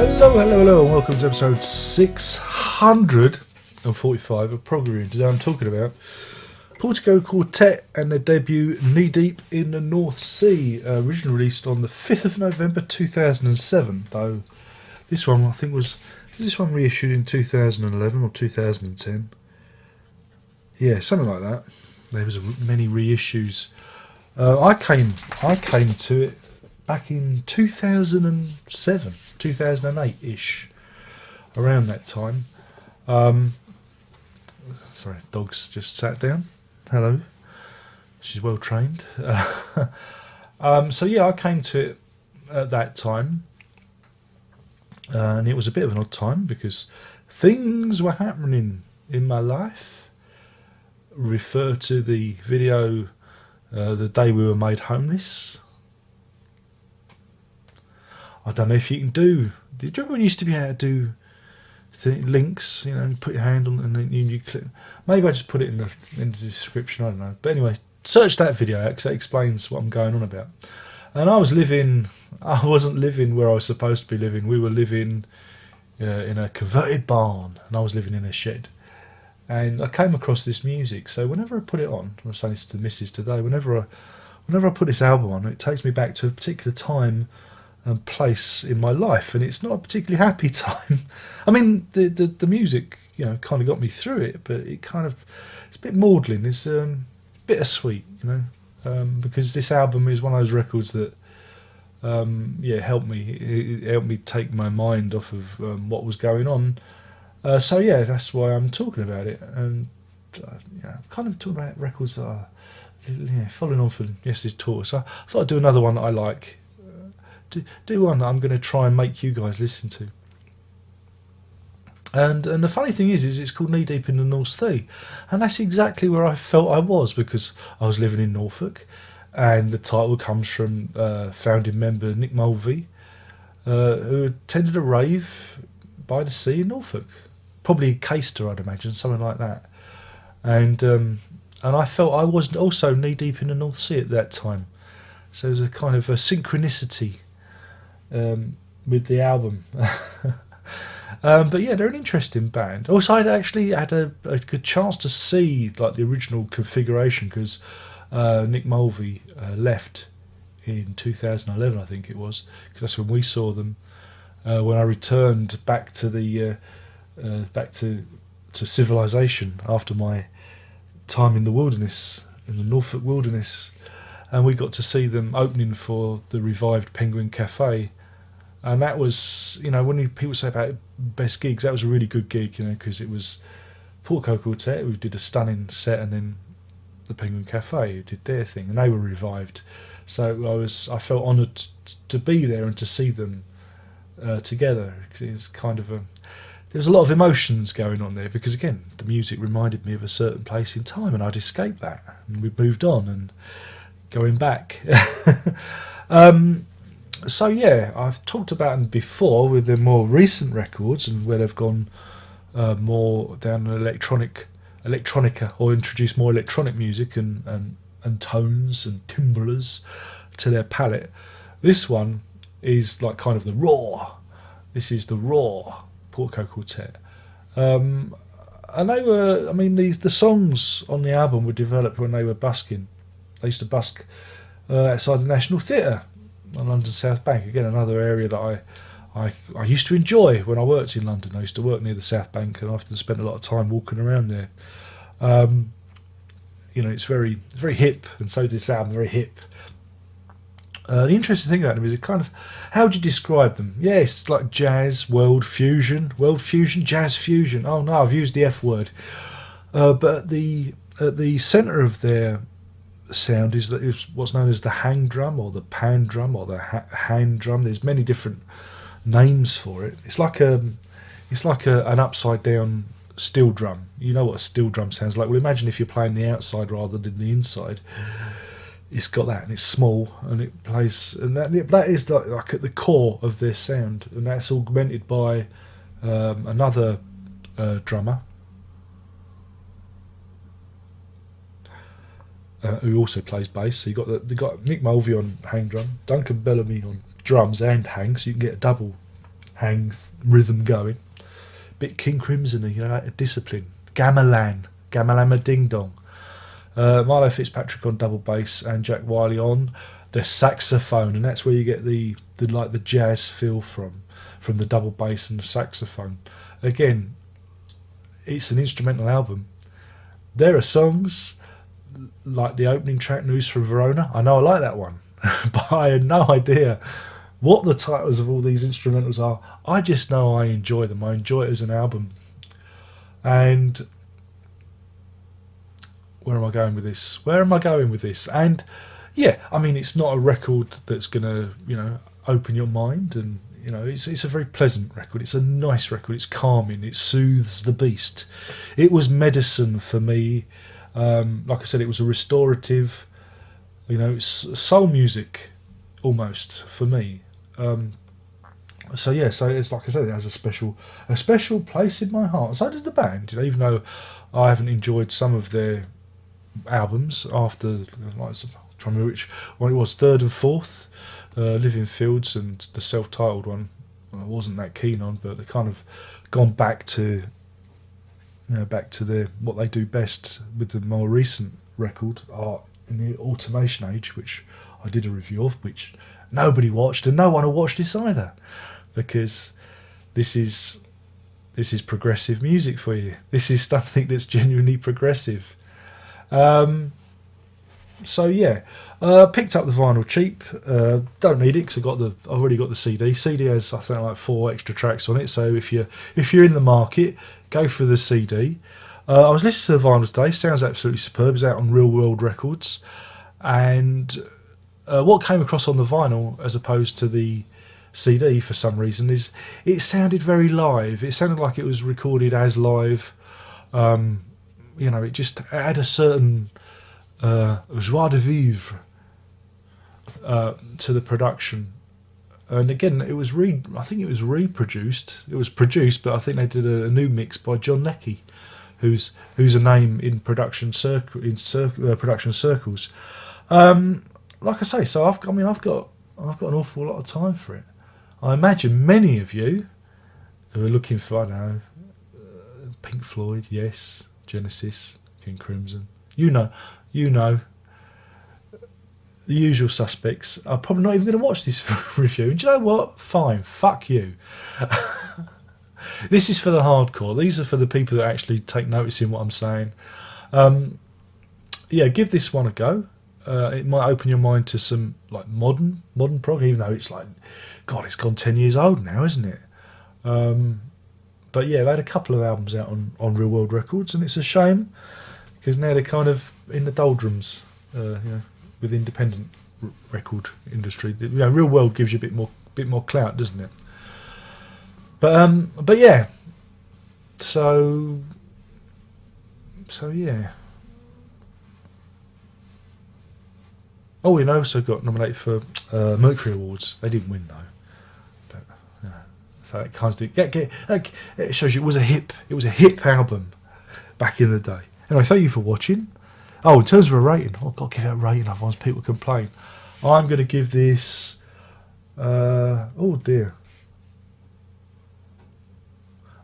Hello, and welcome to episode 645 of Prog. Today I'm talking about Portico Quartet and their debut Knee Deep in the North Sea, originally released on the 5th of November 2007, though this one I think was reissued in 2011 or 2010. Yeah, something like that. There was many reissues. I came to it back in 2007, 2008-ish, around that time. Sorry, dog's just sat down. Hello. She's well trained. So yeah, I came to it at that time, and it was a bit of an odd time because things were happening in my life. Refer to the video, the day we were made homeless. I don't know if you can do. Do you remember when you used to be able to do links? You know, put your hand on and then you click. Maybe I just put it in the description. I don't know. But anyway, search that video because that explains what I'm going on about. And I wasn't living where I was supposed to be living. We were living in a converted barn, and I was living in a shed. And I came across this music. So whenever I put it on, I was saying this to the missus today. Whenever I put this album on, it takes me back to a particular time and place in my life, and it's not a particularly happy time. I mean, the music, you know, kind of got me through it, but it's a bit maudlin. It's bittersweet, you know, because this album is one of those records that, helped me. It helped me take my mind off of what was going on. So yeah, that's why I'm talking about it, and kind of talking about records that are following on from yesterday's tour. So I thought I'd do another one that I like. Do one that I'm going to try and make you guys listen to. And the funny thing is it's called Knee Deep in the North Sea, and that's exactly where I felt I was, because I was living in Norfolk, and the title comes from founding member Nick Mulvey, who attended a rave by the sea in Norfolk, probably Caister, I'd imagine, something like that. And I felt I was also knee deep in the North Sea at that time, so there's a kind of a synchronicity with the album. But yeah, they're an interesting band. Also, I'd actually had a good chance to see like the original configuration, because Nick Mulvey left in 2011, I think it was, because that's when we saw them. When I returned back to the to civilization after my time in the wilderness, in the Norfolk wilderness, and we got to see them opening for the revived Penguin Cafe. And that was, you know, when people say about best gigs, that was a really good gig, you know, because it was Portico Quartet, who did a stunning set, and then the Penguin Cafe, who did their thing, and they were revived. So I felt honoured to be there and to see them together, because it was kind of there's a lot of emotions going on there, because again, the music reminded me of a certain place in time, and I'd escaped that, and we've moved on and going back. So yeah, I've talked about them before with their more recent records, and where they've gone more down electronica, or introduced more electronic music and tones and timbrels to their palette. This one is like kind of the raw. This is the raw Portico Quartet. And they were, I mean, the songs on the album were developed when they were busking. They used to busk outside the National Theatre on London South Bank. Again, another area that I used to enjoy when I worked in London. I used to work near the South Bank, and I often spent a lot of time walking around there. You know, it's very hip, and so this album, very hip. The interesting thing about them is it kind of, how would you describe them? Yeah, it's like jazz, world fusion, jazz fusion. Oh no, I've used the F word. But at the centre of their sound is what's known as the hang drum, or the pan drum, or the hand drum. There's many different names for it. It's like an upside down steel drum. You know what a steel drum sounds like. Well, imagine if you're playing the outside rather than the inside. It's got that, and it's small, and it plays, and that is like at the core of their sound, and that's augmented by another drummer who also plays bass. So you got Nick Mulvey on hang drum, Duncan Bellamy on drums and hang, so you can get a double rhythm going. Bit King Crimson, you know, a discipline. Gamelan, Gamalama Ding Dong. Milo Fitzpatrick on double bass and Jack Wiley on the saxophone, and that's where you get the like the jazz feel from the double bass and the saxophone. Again, it's an instrumental album. There are songs like the opening track, News from Verona. I know I like that one, but I had no idea what the titles of all these instrumentals are. I just know I enjoy them. I enjoy it as an album. And where am I going with this? And yeah, I mean, it's not a record that's going to, you know, open your mind, and you know, it's a very pleasant record. It's a nice record. It's calming. It soothes the beast. It was medicine for me. Like I said, it was a restorative, you know, soul music almost for me. So yeah, so it's like I said, it has a special place in my heart. So does the band, you know, even though I haven't enjoyed some of their albums after, like, I'm trying to remember which one it was, third and fourth, Living Fields, and the self-titled one I wasn't that keen on, but they kind of gone back to, you know, back to their what they do best with the more recent record, Art in the Automation Age, which I did a review of, which nobody watched, and no one will watch this either, because this is progressive music for you. This is something that's genuinely progressive. So yeah, picked up the vinyl cheap. Don't need it because I've already got the CD. CD has, I think, like 4 extra tracks on it. So if you're in the market, go for the CD. I was listening to the vinyl today. Sounds absolutely superb. It's out on Real World Records, and what came across on the vinyl as opposed to the CD for some reason is it sounded very live. It sounded like it was recorded as live. You know, it just had a certain joie de vivre to the production. And again, it was I think it was reproduced. It was produced, but I think they did a new mix by John Leckie, who's a name in production production circles. Like I say, so I've got an awful lot of time for it. I imagine many of you who are looking for, I don't know, Pink Floyd, yes, Genesis, King Crimson, you know, the usual suspects are probably not even going to watch this review. And do you know what? Fine, fuck you. This is for the hardcore. These are for the people that actually take notice in what I'm saying. Yeah, give this one a go. It might open your mind to some like modern prog, even though it's like, God, it's gone 10 years old now, isn't it? But yeah, they had a couple of albums out on Real World Records, and it's a shame because now they're kind of in the doldrums, you know, with independent record industry. You know, Real World gives you a bit more clout, doesn't it? But yeah, so yeah. Oh, we also got nominated for Mercury Awards. They didn't win though. But, you know, so it kind of it shows you it was a hip album back in the day. Anyway, thank you for watching. Oh, in terms of a rating, I've got to give it a rating, otherwise people complain. I'm going to give this. Oh dear.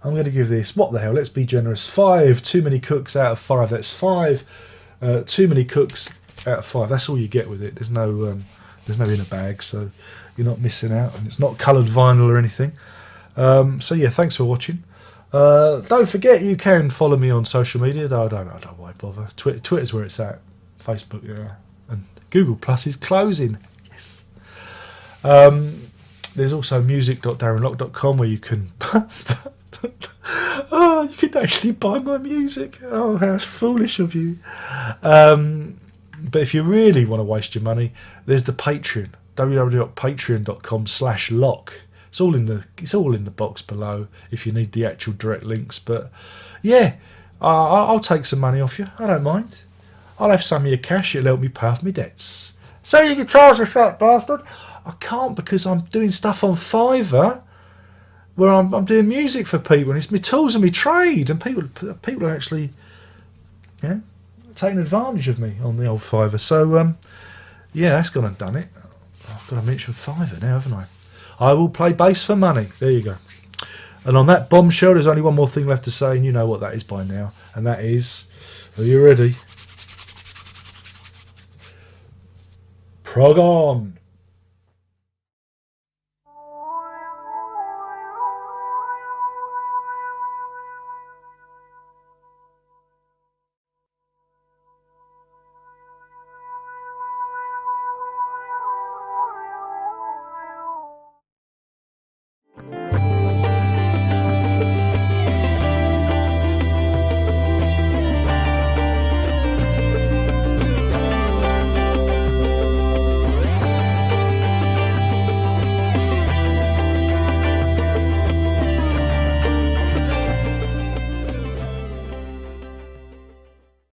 I'm going to give this. What the hell? Let's be generous. 5 too many cooks out of 5. That's 5 too many cooks out of 5. That's all you get with it. There's no inner bag, so you're not missing out, and it's not coloured vinyl or anything. So yeah, thanks for watching. Don't forget you can follow me on social media. I don't know why bother. Twitter's where it's at. Facebook, yeah, and Google Plus is closing. Yes. There's also music.darrenlock.com where you can. Oh, you can actually buy my music. Oh, how foolish of you. But if you really want to waste your money, there's the Patreon, www.patreon.com/lock. It's all in the box below if you need the actual direct links. But yeah, I'll take some money off you. I don't mind. I'll have some of your cash. It'll help me pay off my debts. Sell your guitars, you fat bastard. I can't because I'm doing stuff on Fiverr where I'm doing music for people, and it's my tools and my trade, and people are actually, you know, taking advantage of me on the old Fiverr. So yeah, that's gone and done it. I've got to mention Fiverr now, haven't I? I will play bass for money. There you go. And on that bombshell, there's only one more thing left to say, and you know what that is by now. And that is, are you ready? Prog on!